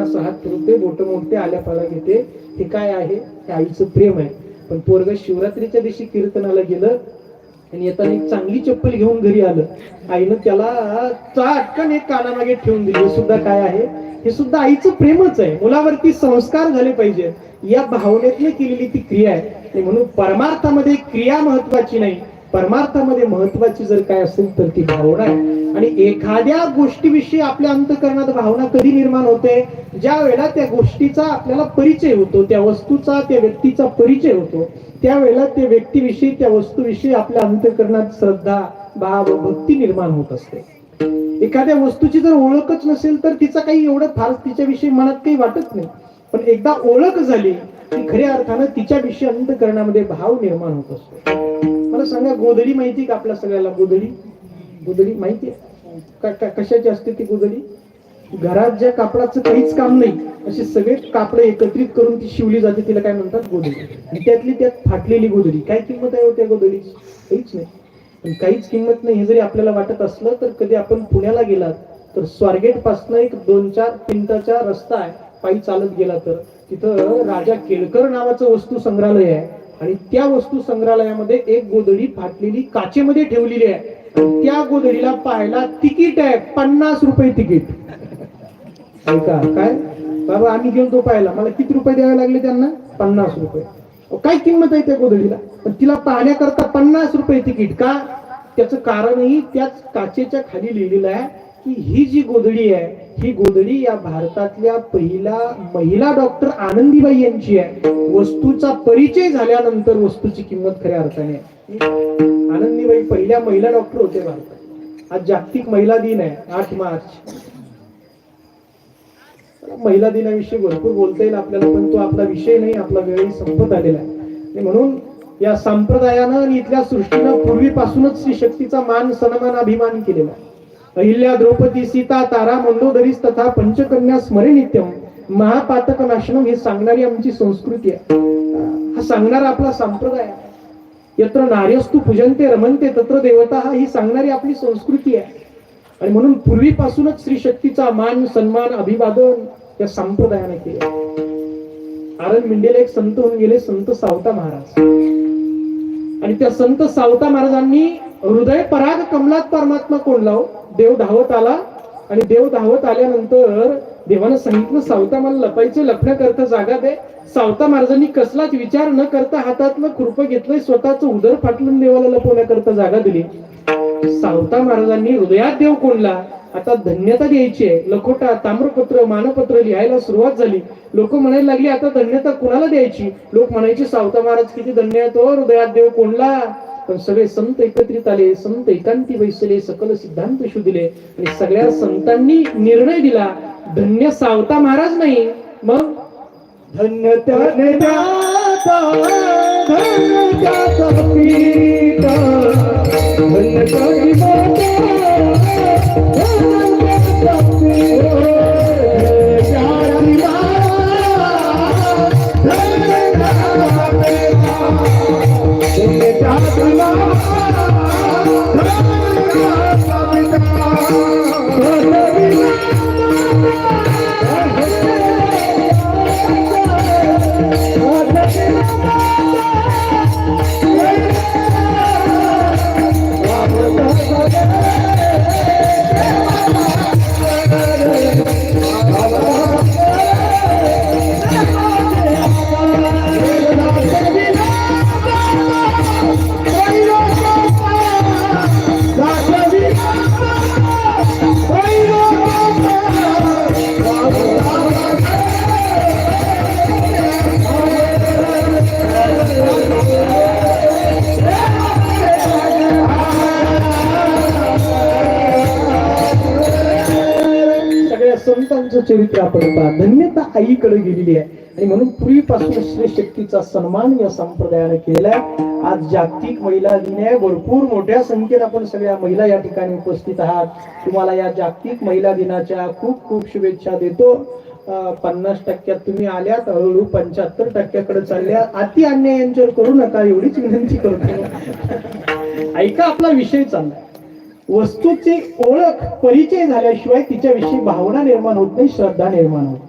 असं हात फिरवते, बोट मोडते, आल्या पाला घेते. हे काय आहे? हे आईचं प्रेम आहे. पण पोरग शिवरात्रीच्या दिवशी कीर्तनाला गेलं आणि येताना एक चांगली चप्पल घेऊन घरी आलं. आईनं त्याला चाटकन एक कानामागे ठेवून दिली. हे सुद्धा काय आहे? हे सुद्धा आईचं प्रेमच आहे. मुलावरती संस्कार झाले पाहिजे या भावनेतनं केलेली ती क्रिया आहे. आणि म्हणून परमार्थामध्ये क्रिया महत्वाची नाही, परमार्थामध्ये महत्वाची जर काय असेल तर ती भावना आहे. आणि एखाद्या गोष्टीविषयी आपल्या अंतःकरणात भावना कधी निर्माण होते? ज्या वेळेला त्या गोष्टीचा आपल्याला परिचय होतो, त्या वस्तूचा, त्या व्यक्तीचा परिचय होतो. त्यावेळेला त्या व्यक्तीविषयी, त्या वस्तूविषयी आपल्या अंतःकरणात श्रद्धा, भाव, भक्ती निर्माण होत असते. एखाद्या वस्तूची जर ओळखच नसेल तर तिचा काही एवढं फार तिच्याविषयी मनात काही वाटत नाही. पण एकदा ओळख झाली की खऱ्या अर्थानं तिच्याविषयी अंतःकरणामध्ये भाव निर्माण होत असतो. मला सांगा, गोधडी माहिती का आपल्या सगळ्याला? गोधडी, गोधडी माहिती कशाची असते ती गोधडी? घरात ज्या कापडाचं काहीच काम नाही असे सगळे कापड एकत्रित करून ती शिवली जाते, तिला काय म्हणतात? गोधडी. आणि त्यातली त्यात फाटलेली गोधडी. काय किंमत आहे त्या गोधडीची? काहीच नाही. पण काहीच किंमत नाही हे जरी आपल्याला वाटत असलं तर कधी आपण पुण्याला गेलात तर स्वारगेट पासून एक 2-4 मिनिटाचा रस्ता आहे, पायी चालत गेला तर तिथं राजा केळकर नावाचं वस्तू संग्रहालय आहे. आणि त्या वस्तू संग्रहालयामध्ये एक गोधडी फाटलेली काचेमध्ये ठेवलेली आहे. आणि त्या गोधडीला पाहायला तिकीट आहे, 50 रुपये तिकीट. ऐका, काय बाबा, आम्ही गेलो पाहायला, मला किती रुपये द्यावे लागले त्यांना? 50 रुपये. काय किंमत आहे त्या गोधडीला? पण तिला पाहण्याकरता 50 रुपये तिकीट का? त्याचं कारणही त्याच काचेच्या खाली लिहिलेलं आहे की ही जी गोधडी आहे, ही गोधडी या भारतातल्या पहिला महिला डॉक्टर आनंदीबाई यांची आहे. वस्तूचा परिचय झाल्यानंतर वस्तूची किंमत खऱ्या अर्थाने आहे. आनंदीबाई पहिल्या महिला डॉक्टर होते भारतात. आज जागतिक महिला दिन आहे, 8 मार्च. महिला दिनाविषयी भरपूर बोलता येईल आपल्याला, पण तो आपला विषय नाही. आपला वेळही संपत आलेला आहे. म्हणून या संप्रदायानं आणि इथल्या सृष्टीनं पूर्वीपासूनच श्री शक्तीचा मान, सन्मान, अभिमान केलेला आहे. अहिल्या, द्रौपदी, सीता, तारा, मंदोदरीस तथा पंचकन्या स्मरे नित्यम महापातक नाशनम हे सांगणारी आमची संस्कृती आहे. हा सांगणारा आपला संप्रदाय आहे. यत्र नार्यस्तु पूजन्ते रमन्ते तत्र देवता ही सांगणारी आपली संस्कृती आहे. आणि म्हणून पूर्वीपासूनच श्री शक्तीचा मान, सन्मान, अभिवादन या संप्रदायाने केले. आरण मिंडेला एक संत होऊन गेले, संत सावता महाराज. आणि त्या संत सावता महाराजांनी हृदय पराग कमलात परमात्मा कोणला हो? देव धावत आला. आणि देव धावत आल्यानंतर देवानं सांगितलं, सावता मला लपायचं, लपण्याकरता जागा दे. सावता महाराजांनी कसलाच विचार न करता हातातलं खुरपं घेतलंय, स्वतःच उदर फाटलून देवाला लपवण्याकरता जागा दिली. सावता महाराजांनी हृदयात देव कोणला. आता धन्यता द्यायची आहे. लखोटा, ताम्रपत्र, मानपत्र लिहायला सुरुवात झाली. लोक म्हणायला लागली, आता धन्यता कुणाला द्यायची? लोक म्हणायचे, सावता महाराज किती धन्य आहेत, हृदयात देव कोणला. पण सगळे संत एकत्रित आले, संत एकांती बैसले, सकल सिद्धांत शोधिले. आणि सगळ्या संतांनी निर्णय दिला, धन्य सावता महाराज नाही, मग धन्य संतांचं चरित्र आपण पहा. धन्यता आईकडे गेलेली आहे. आणि म्हणून पूर्वीपासून श्री शक्तीचा सन्मान या संप्रदायाने केलेला आहे. आज जागतिक महिला दिन आहे. भरपूर मोठ्या संख्येने आपण सगळ्या महिला या ठिकाणी उपस्थित आहात. तुम्हाला या जागतिक महिला दिनाच्या खूप खूप शुभेच्छा देतो. 50% तुम्ही आल्यात, हळूहळू 75% चालल्या. अति अन्याय यांच्यावर करू नका एवढीच विनंती करतो. ऐका, आपला विषय चाललाय. वस्तूची ओळख, परिचय झाल्याशिवाय तिच्याविषयी भावना निर्माण होत नाही, श्रद्धा निर्माण होत.